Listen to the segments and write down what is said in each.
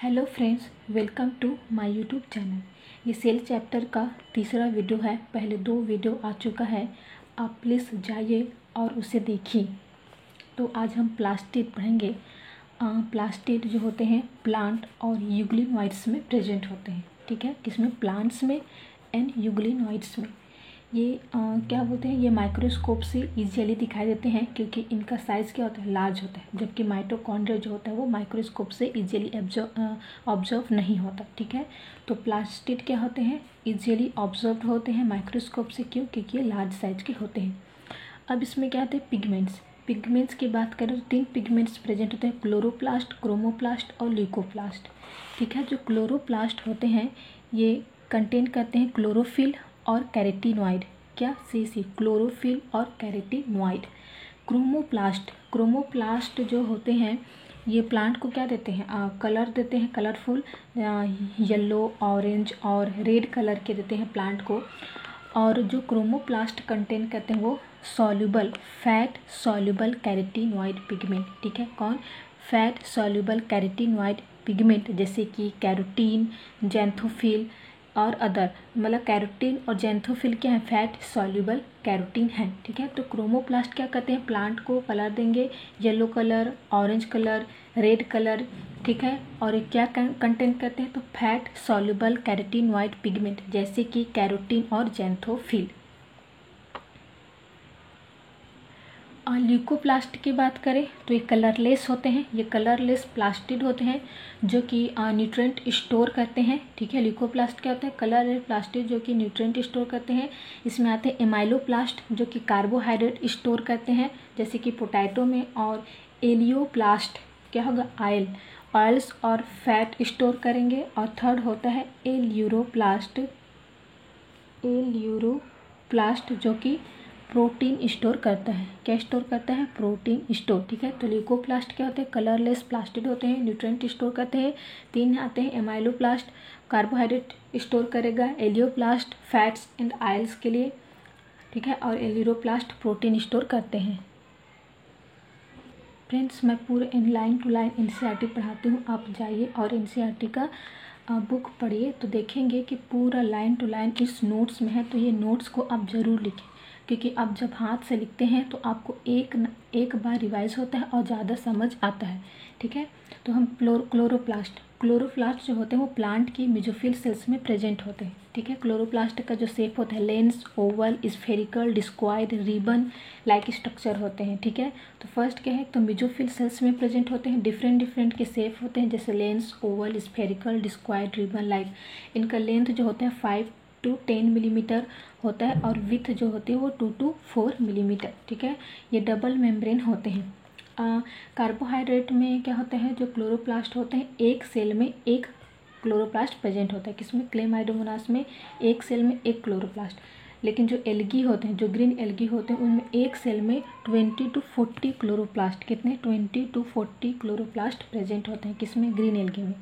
Hello friends, welcome to my YouTube channel. ये cell chapter का तीसरा वीडियो है। पहले 2 वीडियो आ चुका है, आप प्लीज़ जाइए और उसे देखिए। तो आज हम प्लास्टिड पढ़ेंगे। प्लास्टिड जो होते हैं प्लांट और यूग्लिनोइड्स में प्रेजेंट होते हैं। ठीक है, किसमें? प्लांट्स में एंड यूग्लिनोइड्स में। ये क्या बोलते हैं, ये माइक्रोस्कोप से इजीली दिखाई देते हैं क्योंकि इनका साइज़ क्या होता है, लार्ज होता है। जबकि माइटोकॉन्ड्रिया जो होता है वो माइक्रोस्कोप से इजीली ऑब्जर्व नहीं होता। ठीक है, तो प्लास्टिड क्या होते हैं, इजीली ऑब्जर्व होते हैं माइक्रोस्कोप से। क्यों? क्योंकि ये लार्ज साइज के होते हैं। अब इसमें क्या होते हैं, पिगमेंट्स। पिगमेंट्स की बात करें तो 3 पिगमेंट्स प्रेजेंट होते हैं, क्लोरोप्लास्ट, क्रोमोप्लास्ट और ल्यूकोप्लास्ट। ठीक है, जो क्लोरोप्लास्ट होते हैं ये कंटेन करते हैं क्लोरोफिल और कैरेटिनॉइड। क्या? सी क्लोरोफिल और कैरेटिनॉइड। क्रोमोप्लास्ट जो होते हैं ये प्लांट को क्या देते हैं, कलर देते हैं, कलरफुल येलो, ऑरेंज और रेड कलर के देते हैं प्लांट को। और जो क्रोमोप्लास्ट कंटेन करते हैं वो फैट सॉल्युबल कैरेटिनॉइड पिगमेंट। ठीक है, कौन? फैट सॉल्युबल कैरेटिनॉइड पिगमेंट, जैसे कि कैरोटीन, जेंथोफिल और अदर। मतलब कैरोटीन और जेंथोफिल क्या है, फैट सॉल्युबल कैरोटीन है। ठीक है, तो क्रोमोप्लास्ट क्या करते हैं, प्लांट को कलर देंगे, yellow colour, orange colour, red colour. ठीक है, और ये क्या कंटेंट करते हैं, तो फैट सॉल्युबल कैरेटिनॉइड पिगमेंट, जैसे कि कैरोटीन और जेंथोफिल। ल्यूकोप्लास्ट की बात करें तो ये कलरलेस होते हैं। ये कलरलेस प्लास्टिड होते हैं जो कि न्यूट्रिएंट स्टोर करते हैं। ठीक है, ल्यूकोप्लास्ट क्या होता है, कलरलेस प्लास्टिड जो कि न्यूट्रिएंट स्टोर करते हैं। इसमें आते हैं एमाइलोप्लास्ट जो कि कार्बोहाइड्रेट स्टोर करते हैं, जैसे कि पोटैटो में। और एलियोप्लास्ट क्या होगा, ऑयल्स और फैट स्टोर करेंगे। और थर्ड होता है एल्यूरोप्लास्ट जो कि प्रोटीन स्टोर करता है। क्या स्टोर करता है? Protein store. ठीक है, तो ल्यूकोप्लास्ट क्या होते हैं, कलरलेस प्लास्टिड होते हैं, न्यूट्रिएंट स्टोर करते हैं। 3 आते हैं, एमाइलोप्लास्ट कार्बोहाइड्रेट स्टोर करेगा, एलियोप्लास्ट फैट्स एंड ऑयल्स के लिए। ठीक है, और एल्यूरोप्लास्ट प्रोटीन स्टोर करते हैं। फ्रेंड्स, मैं पूरे लाइन टू लाइन एनसीईआरटी पढ़ाती हूँ, आप जाइए और एनसीईआरटी का बुक पढ़िए तो देखेंगे कि पूरा लाइन टू लाइन इस नोट्स में है। तो ये नोट्स को आप ज़रूर लिखें क्योंकि आप जब हाथ से लिखते हैं तो आपको एक बार रिवाइज होता है और ज़्यादा समझ आता है। ठीक है, तो हम क्लोरोप्लास्ट जो होते हैं वो प्लांट की मेसोफिल सेल्स में प्रेजेंट होते हैं। ठीक है, क्लोरोप्लास्ट का जो शेप होता है lens, oval, spherical, discoid, ribbon like structure होते हैं। ठीक है, तो फर्स्ट क्या है, तो मेसोफिल सेल्स में प्रेजेंट होते हैं। डिफरेंट के शेप होते हैं, जैसे lens, oval, spherical, discoid, ribbon like. इनका लेंथ जो होता है 5 to 10 मिलीमीटर होता है और विथ जो होती है वो 2 to 4 मिलीमीटर। ठीक है, ये डबल मेम्ब्रेन होते हैं। कार्बोहाइड्रेट में क्या होता है, जो क्लोरोप्लास्ट होते हैं एक सेल में एक क्लोरोप्लास्ट प्रेजेंट होता है। किसमें? क्लेमाइडोमोनास में एक सेल में एक क्लोरोप्लास्ट। लेकिन जो एल्गी होते हैं, जो ग्रीन एल्गी होते हैं, उनमें एक सेल में 20 to 40 क्लोरोप्लास्ट, कितने? 20 to 40 क्लोरोप्लास्ट प्रेजेंट होते हैं। किसमें? ग्रीन एल्गी में।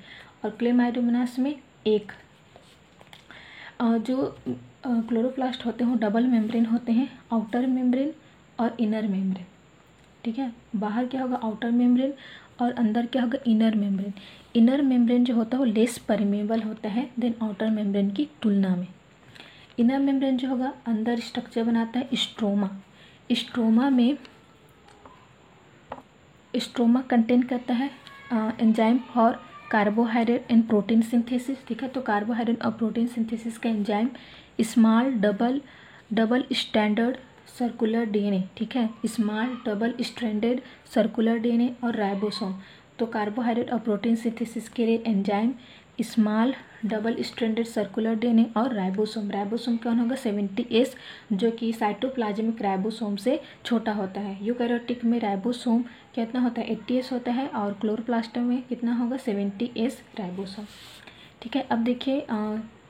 और क्लेमाइडोमोनास में एक। जो क्लोरोप्लास्ट होते हैं वो डबल मेम्ब्रेन होते हैं, आउटर मेम्ब्रेन और इनर मेम्ब्रेन। ठीक है, बाहर क्या होगा, आउटर मेम्ब्रेन, और अंदर क्या होगा, इनर मेम्ब्रेन। इनर मेम्ब्रेन जो होता है वो लेस परमेबल होता है देन आउटर मेम्ब्रेन की तुलना में। इनर मेम्ब्रेन जो होगा अंदर स्ट्रक्चर बनाता है स्ट्रोमा कंटेन करता है enzyme for carbohydrate and protein synthesis. ठीक है, तो कार्बोहाइड्रेट और प्रोटीन सिंथेसिस का enzyme small double standard circular DNA. ठीक है, small double stranded circular DNA और राइबोसोम। तो कार्बोहाइड्रेट और प्रोटीन सिंथेसिस के लिए enzyme small double stranded circular DNA और राइबोसोम कौन होगा, 70S, जो कि साइटोप्लाज्मिक राइबोसोम से छोटा होता है। यूकैरियोटिक में राइबोसोम कितना होता है, 80S होता है, और क्लोरोप्लास्ट में कितना होगा, 70S राइबोसोम। ठीक है, अब देखिए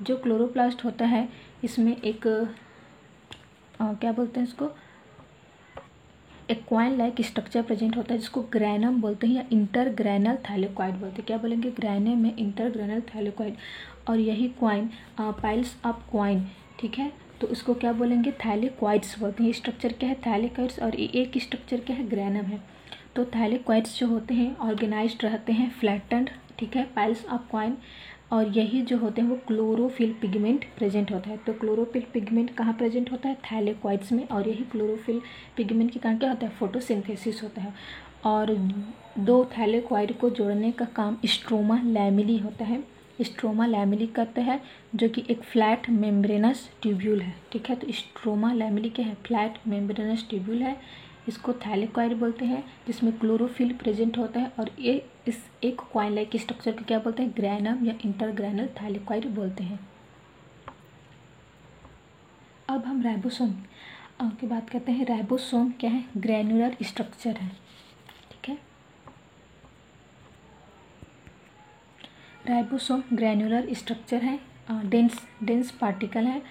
जो क्लोरोप्लास्ट होता है इसमें एक क्या बोलते हैं इसको, एक क्वाइन लाइक स्ट्रक्चर प्रेजेंट होता है जिसको ग्रैनम बोलते हैं या इंटरग्रैनल थैलेकॉइड बोलते हैं। क्या बोलेंगे, ग्रैनम में इंटरग्रैनल थैलेकॉइड। और यही क्वाइन पाइल्स ऑफ क्वाइन। ठीक है, तो इसको क्या बोलेंगे, थैलेकॉइड्स बोलते हैं। ये स्ट्रक्चर क्या है, थैलेकॉइड्स, और एक स्ट्रक्चर क्या है, ग्रैनम है। तो थैलेकॉइड्स जो होते हैं ऑर्गेनाइज्ड रहते हैं फ्लैटेंड ठीक है, पाइल्स ऑफ कॉइन। और यही जो होते हैं वो क्लोरोफिल पिगमेंट प्रेजेंट होता है। तो क्लोरोफिल पिगमेंट कहाँ प्रेजेंट होता है? थैलेकॉइड्स में। और यही क्लोरोफिल पिगमेंट के कारण क्या होता है? फोटोसिंथेसिस होता है। और दो थैलेकॉइड को जोड़ने का काम स्ट्रोमा लैमेली होता है। स्ट्रोमा लैमेली करता है, जो कि एक फ्लैट मेम्ब्रेनस ट्यूब्यूल है। ठीक है, तो स्ट्रोमा लैमेली क्या है? फ्लैट मेम्ब्रेनस ट्यूब्यूल है। इसको थैलेकॉइड बोलते हैं, जिसमें क्लोरोफिल प्रेजेंट होता है। और ये इस एक कॉइन लाइक स्ट्रक्चर को क्या बोलते हैं? ग्रैनम या इंटरग्रैनल थैलेकॉइड बोलते हैं। अब हम राइबोसोम की बात करते हैं। राइबोसोम क्या है? ग्रैनुलर स्ट्रक्चर है। ठीक है, राइबोसोम ग्रैनुलर स्ट्रक्चर है, डेंस पार्टिकल है,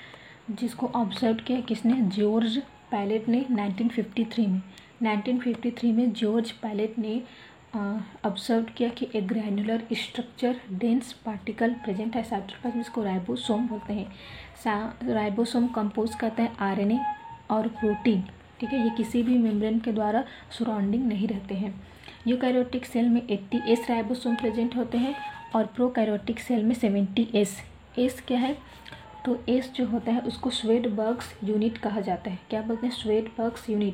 जिसको ऑब्जर्व किया किसने? जॉर्ज पैलेट ने 1953 में जॉर्ज पैलेट ने ऑब्जर्व किया कि एक granular structure dense particle present है साइटोप्लाज्म में, जिसको राइबोसोम बोलते हैं। राइबोसोम कंपोज करते हैं आरएनए और प्रोटीन। ठीक है, ये किसी भी मेम्ब्रेन के द्वारा सराउंडिंग नहीं रहते हैं। यूकैरियोटिक सेल में 80S राइबोसोम प्रेजेंट होते हैं और प्रोकैरियोटिक सेल में 70S। एस क्या है? तो एस जो होता है उसको स्वेडबर्ग्स यूनिट कहा जाता है। क्या बोलते हैं? स्वेडबर्ग्स यूनिट,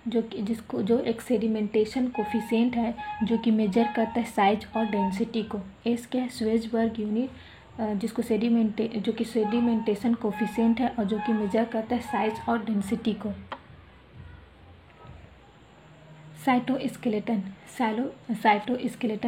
जो एक सेडिमेंटेशन कोफिशिएंट है, जो कि मेजर करता है साइज और डेंसिटी को। एस क्या है? स्वेडबर्ग यूनिट, जो कि सेडिमेंटेशन कोफिशिएंट है और जो कि मेजर करता है साइज और डेंसिटी को। साइटोस्केलेटन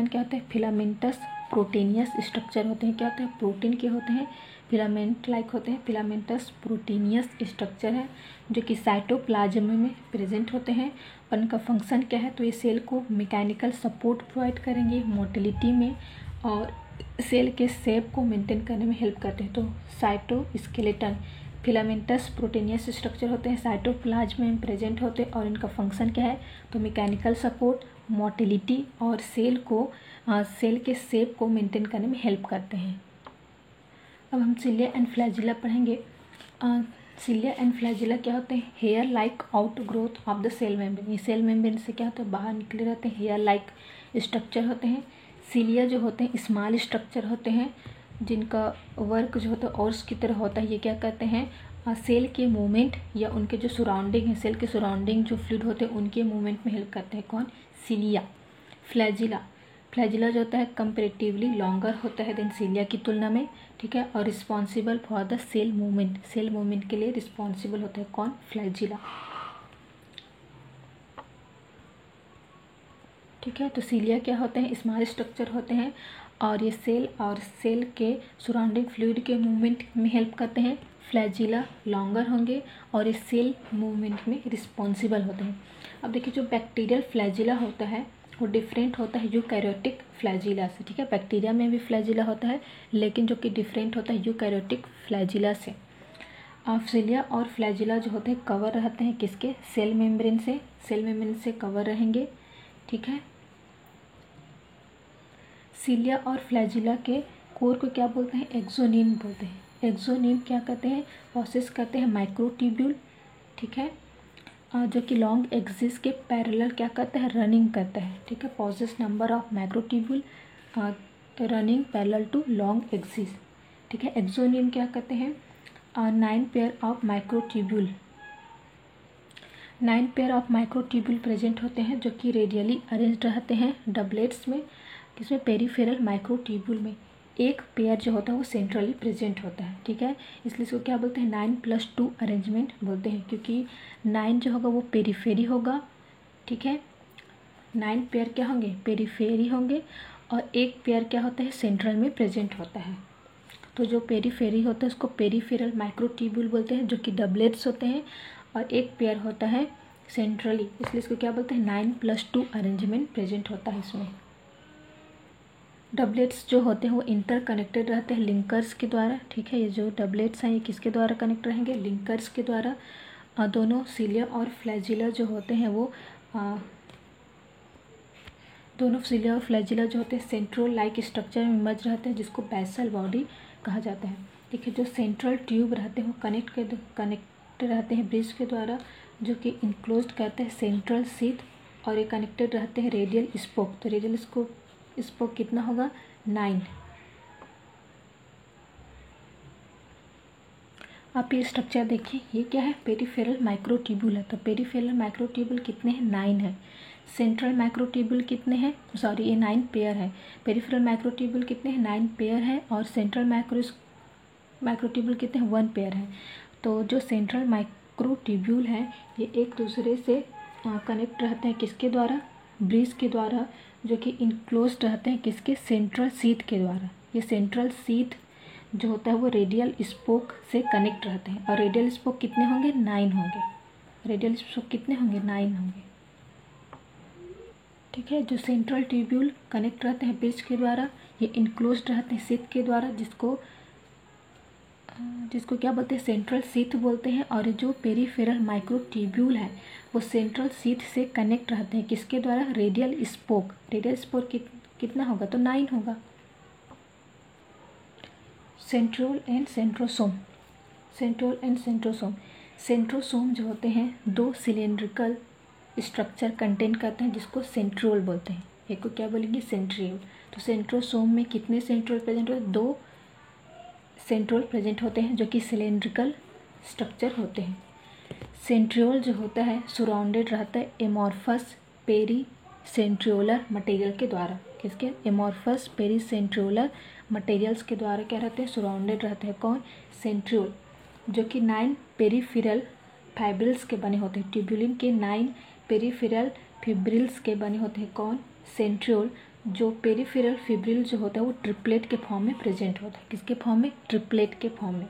क्या होता है? फिलामेंटस प्रोटीनियस स्ट्रक्चर होते हैं। क्या होते हैं? प्रोटीन के होते हैं, फिलामेंट लाइक होते हैं। फिलामेंटस प्रोटीनियस स्ट्रक्चर है, जो कि साइटोप्लाज्म में प्रेजेंट होते हैं। और इनका फंक्शन क्या है? तो ये सेल को मैकेनिकल सपोर्ट प्रोवाइड करेंगे मोटिलिटी में, और सेल के शेप को मेंटेन करने में हेल्प करते हैं। तो साइटोस्केलेटन फिलामेंटस प्रोटीनियस स्ट्रक्चर होते हैं, साइटोप्लाज्म में प्रेजेंट होते हैं। और इनका फंक्शन क्या है? तो मैकेनिकल सपोर्ट, मोटिलिटी और सेल के शेप को मेंटेन करने में हेल्प करते हैं। अब हम सिलिया एंड फ्लैजिला पढ़ेंगे। सिलिया एंड फ्लैजिला क्या होते हैं? Hair like out growth of the cell membrane. ये सेल मेम्ब्रेन से क्या होता है? बाहर निकले रहते हैं। हेयर लाइक स्ट्रक्चर होते हैं। सिलिया जो होते हैं स्मॉल स्ट्रक्चर होते हैं, जिनका वर्क जो होता है ऑर्स की तरह होता है। ये क्या करते हैं? सेल के मूवमेंट या उनके जो सराउंडिंग है, सेल के सराउंडिंग जो फ्लूइड होते हैं उनके मूवमेंट में हेल्प करते हैं। कौन? सिलिया। फ्लैजिला जो होता है कंपेरेटिवली लॉन्गर होता है देन सिलिया की तुलना में। ठीक है, और responsible for the cell movement के लिए रिस्पॉन्सिबल होता है। कौन? फ्लैजिला। ठीक है, तो सिलिया क्या होते हैं? स्मॉल स्ट्रक्चर होते हैं और ये सेल के सराउंडिंग फ्लूइड के मूवमेंट में हेल्प करते हैं। फ्लैजिला लॉन्गर होंगे और ये सेल मूवमेंट में रिस्पॉन्सिबल होते हैं। अब देखिए, जो बैक्टीरियल फ्लैजिला होता है वो डिफरेंट होता है यूकैरियोटिक फ्लैजिला से। ठीक है, बैक्टीरिया में भी फ्लैजिला होता है, लेकिन जो कि डिफरेंट होता है यूकैरियोटिक फ्लैजिला से। सिलिया और फ्लैजिला जो होते हैं कवर रहते हैं किसके? सेल मेम्ब्रेन से कवर रहेंगे। ठीक है, सिलिया और फ्लैजिला के कोर को क्या बोलते हैं? एक्सोनिम बोलते हैं। एक्सोनिम क्या करते हैं? प्रोसेस करते हैं माइक्रोट्यूब्यूल। ठीक है, जो कि लॉन्ग एक्सिस के पैरेलल क्या करता है? रनिंग करता है। ठीक है, possess number of microtubule running parallel to long axis. ठीक है, एक्सोनिम क्या करते हैं? 9 पेयर ऑफ माइक्रोट्यूब्यूल प्रेजेंट होते हैं, जो कि रेडियली अरेंज्ड रहते हैं डबलेट्स में। किसमें? पेरीफेरल माइक्रोट्यूब्यूल में। एक पेयर जो होता है वो सेंट्रली प्रेजेंट होता है। ठीक है, इसलिए इसको क्या बोलते हैं? 9+2 अरेंजमेंट बोलते हैं, क्योंकि 9 जो होगा वो पेरीफेरी होगा। ठीक है, 9 पेयर क्या होंगे? पेरीफेरी होंगे, और एक पेयर क्या होता है? सेंट्रल में प्रेजेंट होता है। तो जो पेरीफेरी होता है उसको पेरीफेरल माइक्रोट्यूब्यूल बोलते हैं, जो कि डबलेट्स होते हैं, और एक पेयर होता है सेंट्रली, इसलिए इसको क्या बोलते हैं? 9+2 अरेंजमेंट प्रेजेंट होता है इसमें। डबलेट्स जो होते हैं वो इंटरकनेक्टेड रहते हैं लिंकर्स के द्वारा। ठीक है, ये जो डबलेट्स हैं ये किसके द्वारा कनेक्ट रहेंगे? लिंकर्स के द्वारा। दोनों सिलिया और फ्लैजिला जो होते हैं वो सेंट्रोल लाइक स्ट्रक्चर में मर्ज रहते हैं, जिसको बेसल बॉडी कहा जाता है। देखिए, जो सेंट्रल ट्यूब रहते हैं वो कनेक्ट रहते हैं ब्रिज के द्वारा, जो कि इनक्लोज करते हैं सेंट्रल शीथ, और ये कनेक्टेड रहते हैं रेडियल स्पोक। तो रेडियल स्पोक कितना होगा? 9। आप ये स्ट्रक्चर देखिए, ये क्या है, पेरिफेरल माइक्रोट्यूब्यूल है। तो पेरिफेरल माइक्रोट्यूब्यूल कितने हैं, 9 है। सेंट्रल माइक्रोट्यूब्यूल कितने हैं, सॉरी ये 9 पेयर है। पेरिफेरल माइक्रोट्यूब्यूल कितने हैं, 9 पेयर है। और सेंट्रल माइक्रोट्यूब्यूल कितने हैं, 1 पेयर है। तो जो सेंट्रल माइक्रोट्यूब्यूल है ये एक दूसरे से कनेक्ट रहते हैं किसके द्वारा, ब्रिज के द्वारा, जो कि इनक्लोज रहते हैं किसके, सेंट्रल शीथ के द्वारा। ये सेंट्रल शीथ जो होता है वो रेडियल स्पोक से कनेक्ट रहते हैं। और रेडियल स्पोक कितने होंगे, 9 होंगे। रेडियल स्पोक कितने होंगे, 9 होंगे। ठीक है, जो सेंट्रल ट्यूब्यूल कनेक्ट रहते हैं ब्रिज के द्वारा, ये इनक्लोज रहते हैं शीथ के द्वारा, जिसको क्या बोलते हैं, सेंट्रल शीथ बोलते हैं। और जो पेरिफेरल माइक्रोट्यूब्यूल है वो सेंट्रल शीथ से कनेक्ट रहते हैं किसके द्वारा, रेडियल स्पोक। रेडियल स्पोक कितना होगा, तो 9 होगा। Centriole and centrosome. Centriole and centrosome. Centrosome जो होते हैं 2 सिलेंड्रिकल स्ट्रक्चर कंटेन करते हैं जिसको सेंट्रोल बोलते हैं। एक को क्या बोलेंगे, सेंट्रियोल। तो सेंट्रोसोम में कितने सेंट्रोल प्रेजेंट होते हैं, 2 सेंट्रोल प्रेजेंट होते हैं जो कि सिलेंड्रिकल स्ट्रक्चर होते हैं। सेंट्रियोल जो होता है सराउंडेड रहता है एमॉर्फस पेरी सेंट्रियोलर मटेरियल के द्वारा। किसके, एमॉर्फस पेरी सेंट्रियोलर मटेरियल्स के द्वारा क्या रहते हैं, सराउंडेड रहते हैं। कौन, सेंट्रियोल, जो कि 9 पेरिफेरल फाइब्रिल्स के बने होते हैं। ट्यूब्यूलिन के 9 पेरिफेरल फिब्रिल्स के बने होते हैं। कौन, सेंट्रियोल। जो पेरिफेरल फिब्रिल जो होता है वो ट्रिपलेट के फॉर्म में प्रेजेंट होता है। किसके फॉर्म में, ट्रिपलेट के फॉर्म में।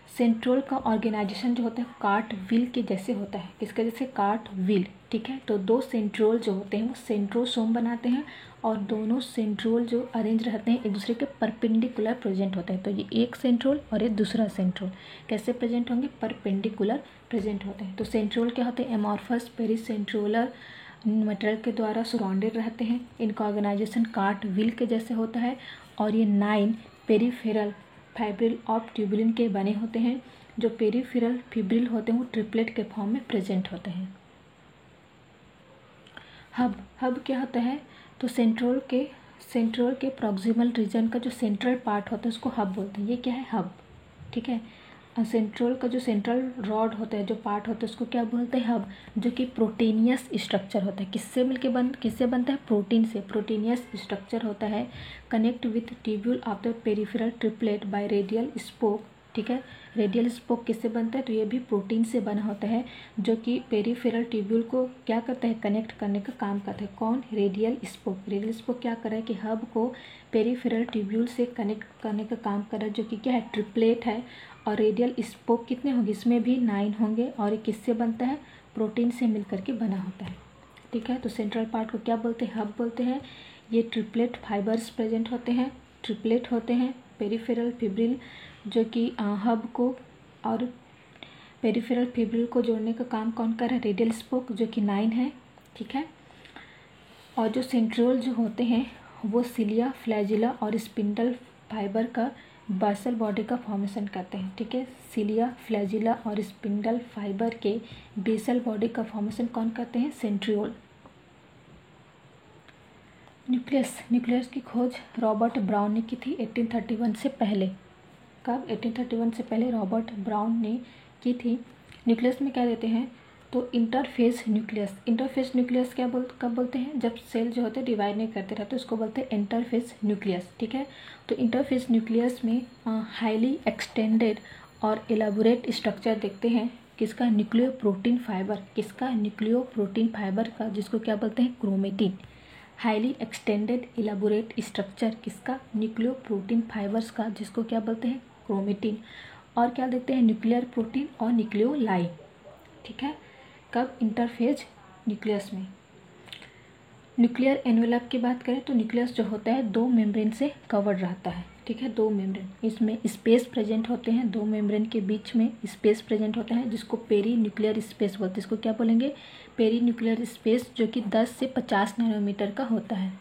सेंट्रोल का ऑर्गेनाइजेशन जो होता है कार्ट व्हील के जैसे होता है। किसके जैसे, कार्ट व्हील। ठीक है, तो 2 सेंट्रोल जो होते हैं वो सेंट्रोसोम बनाते हैं। और दोनों सेंट्रोल जो अरेंज रहते हैं एक दूसरे के परपेंडिकुलर प्रेजेंट होते हैं। तो ये एक सेंट्रोल और ये दूसरा सेंट्रोल कैसे प्रेजेंट होंगे, परपेंडिकुलर प्रेजेंट होते हैं। तो सेंट्रोल क्या होते हैं, एमॉर्फस पेरीसेंट्रोलर मटेरियल के द्वारा सराउंडेड रहते हैं। इनका ऑर्गेनाइजेशन कार्ट व्हील के जैसे होता है। और ये 9 पेरिफेरल फाइब्रिल ऑफ ट्यूब्यूलिन के बने होते हैं। जो पेरिफेरल फिब्रिल होते हैं वो ट्रिपलेट के फॉर्म में प्रेजेंट होते हैं। हब क्या होता है, तो सेंट्रोल के प्रॉक्सिमल रीजन का जो सेंट्रल पार्ट होता है उसको हब बोलते हैं। ये क्या है, हब। ठीक है, सेंट्रोल का जो सेंट्रल रॉड होता है, जो पार्ट होता है उसको क्या बोलते हैं, हब। जो कि प्रोटीनियस स्ट्रक्चर होता है। किससे बनता है, प्रोटीन से। प्रोटीनियस स्ट्रक्चर होता है। Connect with tubule of the peripheral triplet bye radial spoke. ठीक है, रेडियल स्पोक किससे बनता है, तो ये भी प्रोटीन से बना होता है। जो कि पेरिफेरल ट्यूब्यूल को क्या करता है, कनेक्ट करने का काम करता है। कौन, रेडियल स्पोक। रेडियल स्पोक क्या कर रहा है कि हब को पेरिफेरल ट्यूब्यूल से कनेक्ट करने का काम कर रहा है, जो कि क्या है, ट्रिपलेट है। और रेडियल स्पोक कितने होंगे, इसमें भी 9 होंगे। और ये किससे बनता है, प्रोटीन से मिलकर के बना होता है। ठीक है, तो सेंट्रल पार्ट को क्या बोलते हैं, हब बोलते हैं। ये ट्रिपलेट फाइबर्स प्रेजेंट होते हैं, ट्रिपलेट होते हैं। पेरिफेरल फिब्रिल जो कि हब को और पेरिफेरल फिब्रिल को जोड़ने का काम कौन कर रहा है, रेडियल स्पोक, जो कि 9 है। ठीक है, और जो सेंट्रियोल जो होते हैं वो सिलिया, फ्लैजिला और स्पिंडल फाइबर का बेसल बॉडी का फॉर्मेशन करते हैं। ठीक है, सिलिया, फ्लैजिला और स्पिंडल फाइबर के बेसल बॉडी का फॉर्मेशन कौन करते हैं, सेंट्रियोल। न्यूक्लियस की खोज रॉबर्ट ब्राउन ने की थी 1831 से पहले। कब, 1831 से पहले रॉबर्ट ब्राउन ने की थी। न्यूक्लियस में क्या देते हैं, तो इंटरफेस न्यूक्लियस। इंटरफेस न्यूक्लियस कब बोलते हैं, जब सेल जो होते हैं डिवाइड नहीं करते रहते उसको बोलते हैं इंटरफेस न्यूक्लियस। ठीक है, तो इंटरफेस न्यूक्लियस में हाईली एक्सटेंडेड और एलाबोरेट स्ट्रक्चर देखते हैं। किसका, न्यूक्लियो प्रोटीन फाइबर। किसका, न्यूक्लियो प्रोटीन फाइबर का, जिसको क्या बोलते हैं, chromatin. Highly extended elaborate structure किसका, न्यूक्लियो प्रोटीन फाइबर्स का, जिसको क्या बोलते हैं, क्रोमेटिन। और क्या देखते हैं, न्यूक्लियर प्रोटीन और न्यूक्लियोलाइड। ठीक है, कब, इंटरफेज न्यूक्लियस में। न्यूक्लियर एनवेलप की बात करें तो न्यूक्लियस जो होता है 2 मेम्ब्रेन से कवर्ड रहता है। ठीक है, 2 मेम्ब्रेन, इसमें स्पेस प्रेजेंट होते हैं। 2 मेम्ब्रेन के बीच में स्पेस प्रेजेंट होता है जिसको पेरी न्यूक्लियर स्पेस बोलते हैं। इसको क्या बोलेंगे, पेरी न्यूक्लियर स्पेस, जो कि 10 से 50 नैनोमीटर का होता है।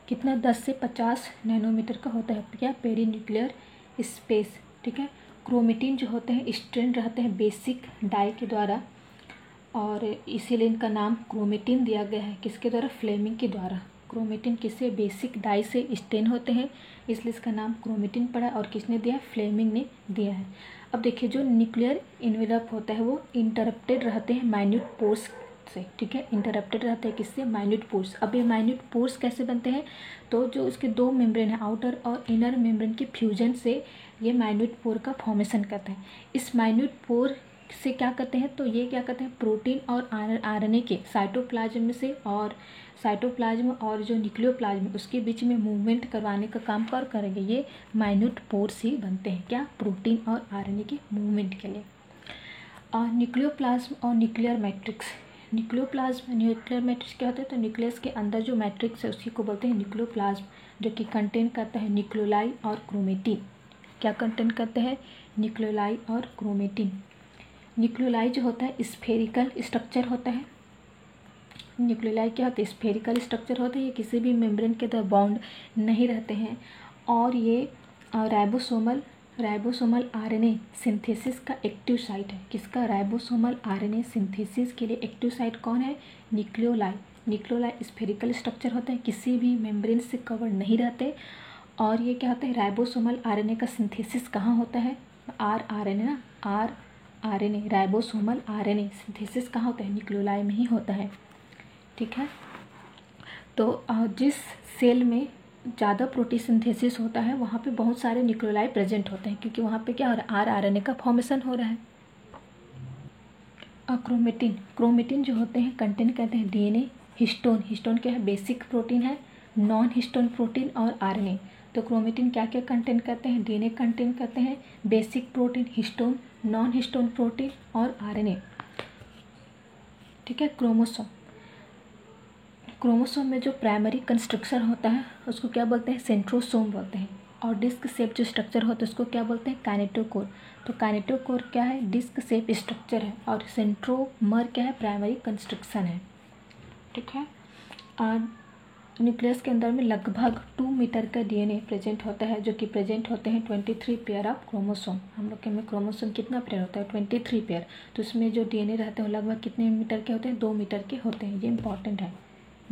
कितना, 10 से 50 नैनोमीटर का होता है क्या, पेरी न्यूक्लियर स्पेस। ठीक है, क्रोमेटिन जो होते हैं स्ट्रेंड रहते हैं बेसिक डाई के द्वारा, और इसीलिए इनका नाम क्रोमेटिन दिया गया है। किसके द्वारा, फ्लेमिंग के द्वारा। क्रोमेटिन किससे, बेसिक डाई से स्टेन होते हैं, इसलिए इसका नाम क्रोमेटिन पड़ा। और किसने दिया है, फ्लेमिंग ने दिया है। अब देखिए जो न्यूक्लियर इन्वेलप होता है वो इंटरप्टेड रहते हैं माइन्यूट पोर्स से, ठीक है, इंटरप्टेड रहते हैं किससे, माइन्यूट पोर्स। अब ये माइन्यूट पोर्स कैसे बनते हैं, तो जो इसके दो मेम्ब्रेन है, आउटर और इनर मेम्ब्रेन के फ्यूजन से ये माइन्यूट पोर का फॉर्मेशन करते हैं। इस माइन्यूट पोर से क्या करते हैं, तो ये क्या करते हैं, प्रोटीन और आरएनए के साइटोप्लाज्म से और साइटोप्लाज्म और जो न्यूक्लियोप्लाज्म उसके बीच में मूवमेंट करवाने का काम करेंगे, ये माइन्यूट पोर्स ही बनते हैं, क्या, प्रोटीन और आरएनए के मूवमेंट के लिए। और न्यूक्लियोप्लाज्म और न्यूक्लियर मैट्रिक्स, न्यूक्लियर मैट्रिक्स क्या होता है, तो न्यूक्लियस के अंदर जो मैट्रिक्स है उसी को बोलते हैं न्यूक्लियोप्लाज्म, जो कि कंटेन करता है न्यूक्लियोलाई और क्रोमेटिन। क्या कंटेन करते हैं, न्यूक्लियोलाई और क्रोमेटिन। न्यूक्लियोलाई जो होता है स्फेरिकल स्ट्रक्चर होता है। न्यूक्लियोलाई क्या होता है, स्फेरिकल स्ट्रक्चर होता है, ये किसी भी मेम्ब्रेन के अंदर बॉन्ड नहीं रहते हैं। और ये राइबोसोमल आरएनए सिंथेसिस का एक्टिव साइट है। किसका, राइबोसोमल आरएनए सिंथेसिस के लिए एक्टिव साइट कौन है, न्यूक्लियोलाई स्फेरिकल स्ट्रक्चर होता है, किसी भी मेम्ब्रेन से कवर नहीं रहते। और ये क्या होता है, राइबोसोमल आरएनए का सिंथेसिस कहाँ होता है, आरएनए राइबोसोमल आरएनए सिंथेसिस कहाँ होता है, न्यूक्लियोलाई में ही होता है, ठीक है। तो जिस सेल में ज़्यादा प्रोटीन सिंथेसिस होता है वहाँ पे बहुत सारे न्यूक्लियोलाई प्रेजेंट होते हैं, क्योंकि वहाँ पे क्या हो रहा है, आरएनए का फॉर्मेशन हो रहा है। क्रोमेटिन जो होते हैं कंटेन करते हैं डीएनए, हिस्टोन क्या है, बेसिक प्रोटीन है, नॉन हिस्टोन प्रोटीन और आरएनए। तो क्रोमेटिन क्या क्या कंटेन करते हैं, डीएनए कंटेन करते हैं, basic protein, histone, non histone protein और आरएनए, ठीक है। क्रोमोसोम में जो प्राइमरी कंस्ट्रक्शन होता है उसको क्या बोलते हैं, सेंट्रोसोम बोलते हैं। और डिस्क शेप जो स्ट्रक्चर होता है उसको क्या बोलते हैं, काइनेटोकोर। तो काइनेटोकोर क्या है, डिस्क शेप स्ट्रक्चर है, और सेंट्रोमर क्या है, प्राइमरी कंस्ट्रक्शन है, ठीक है। न्यूक्लियस के अंदर में लगभग 2 मीटर का डीएनए प्रेजेंट होता है, जो कि प्रेजेंट होते हैं 23 पेयर ऑफ क्रोमोसोम। हम लोग के में क्रोमोसोम कितना पेयर होता है, 23 पेयर। तो इसमें जो डीएनए रहते हैं वो लगभग कितने मीटर के होते हैं, 2 मीटर के होते हैं, ये इंपॉर्टेंट है।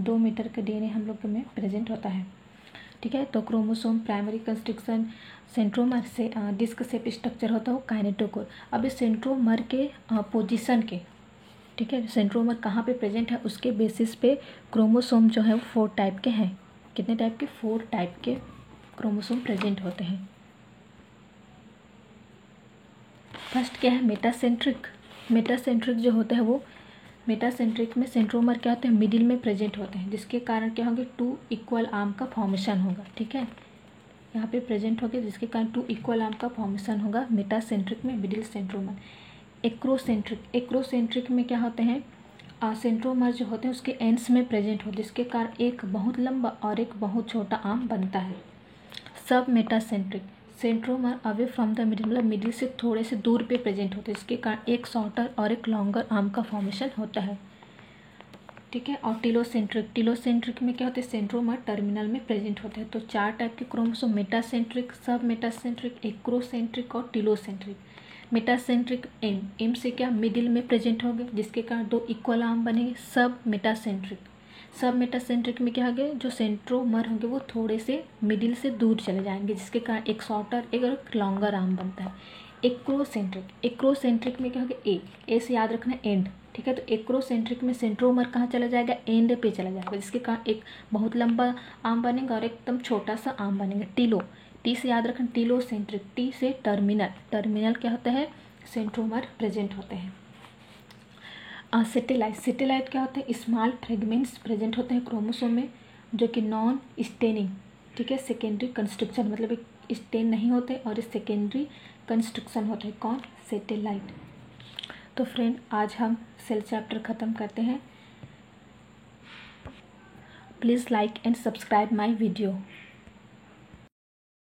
2 मीटर का डीएनए हम लोग में प्रेजेंट होता है, ठीक है। तो क्रोमोसोम, प्राइमरी कंस्ट्रक्शन, सेंट्रोमर से डिस्क शेप स्ट्रक्चर होता है वो काइनेटोकोर। अब इस सेंट्रोमर के पोजीशन के, ठीक है, सेंट्रोमर कहाँ पे प्रेजेंट है उसके बेसिस पे क्रोमोसोम जो है वो 4 टाइप के हैं। कितने टाइप के, 4 टाइप के क्रोमोसोम प्रेजेंट होते हैं। फर्स्ट क्या है, मेटासेंट्रिक जो होता है वो, मेटासेंट्रिक में सेंट्रोमर क्या होते हैं, मिडिल में प्रेजेंट होते हैं, जिसके कारण क्या होंगे, 2 इक्वल आर्म का फॉर्मेशन होगा, ठीक है। यहाँ पे प्रेजेंट होंगे जिसके कारण 2 इक्वल आर्म का फॉर्मेशन होगा मेटासेंट्रिक में, मिडिल सेंट्रोमर। एक्रोसेंट्रिक में क्या होते हैं, सेंट्रोमर जो होते हैं उसके एंड्स में प्रेजेंट होते हैं, जिसके कारण एक बहुत लंबा और एक बहुत छोटा आर्म बनता है। सब metacentric, centromere away from the middle, मतलब मिडिल से थोड़े से दूर पे प्रेजेंट होते हैं, इसके कारण एक शॉर्टर और एक लॉन्गर आर्म का फॉर्मेशन होता है, ठीक है। और टिलोसेंट्रिक में क्या होता है, सेंट्रोमर टर्मिनल में प्रेजेंट होते हैं। तो 4 टाइप के क्रोमोसोम, मेटासेंट्रिक, सब मेटासेंट्रिक, एक्रोसेंट्रिक और टिलोसेंट्रिक। मेटासेंट्रिक एम से क्या, मिडिल में प्रेजेंट होंगे, जिसके कारण 2 इक्वल आर्म बनेंगे। सब मेटासेंट्रिक में क्या होंगे, जो सेंट्रोमर होंगे वो थोड़े से मिडिल से दूर चले जाएंगे, जिसके कारण एक शॉर्टर एक लॉन्गर आर्म बनता है। एक्रोसेंट्रिक में क्या होगा, ए से याद रखना एंड, ठीक है। तो एक्रोसेंट्रिक में सेंट्रोमर कहाँ चला जाएगा, एंड पे चला जाएगा, जिसके कारण एक बहुत लंबा आर्म बनेगा और एकदम छोटा सा आर्म बनेगा। टी से याद रखना, टिलोसेंट्रिक, टी से टर्मिनल क्या होता है, सेंट्रोमर प्रेजेंट होते हैं। सेटेलाइट क्या होते हैं, स्मॉल फ्रेगमेंट्स प्रेजेंट होते हैं क्रोमोसोम में, जो कि नॉन स्टेनिंग, ठीक है, सेकेंडरी कंस्ट्रक्शन, मतलब एक स्टेन नहीं होते और इस सेकेंडरी कंस्ट्रक्शन होते हैं, कौन, सेटेलाइट। तो फ्रेंड आज हम सेल चैप्टर ख़त्म करते हैं। Please like and subscribe my video.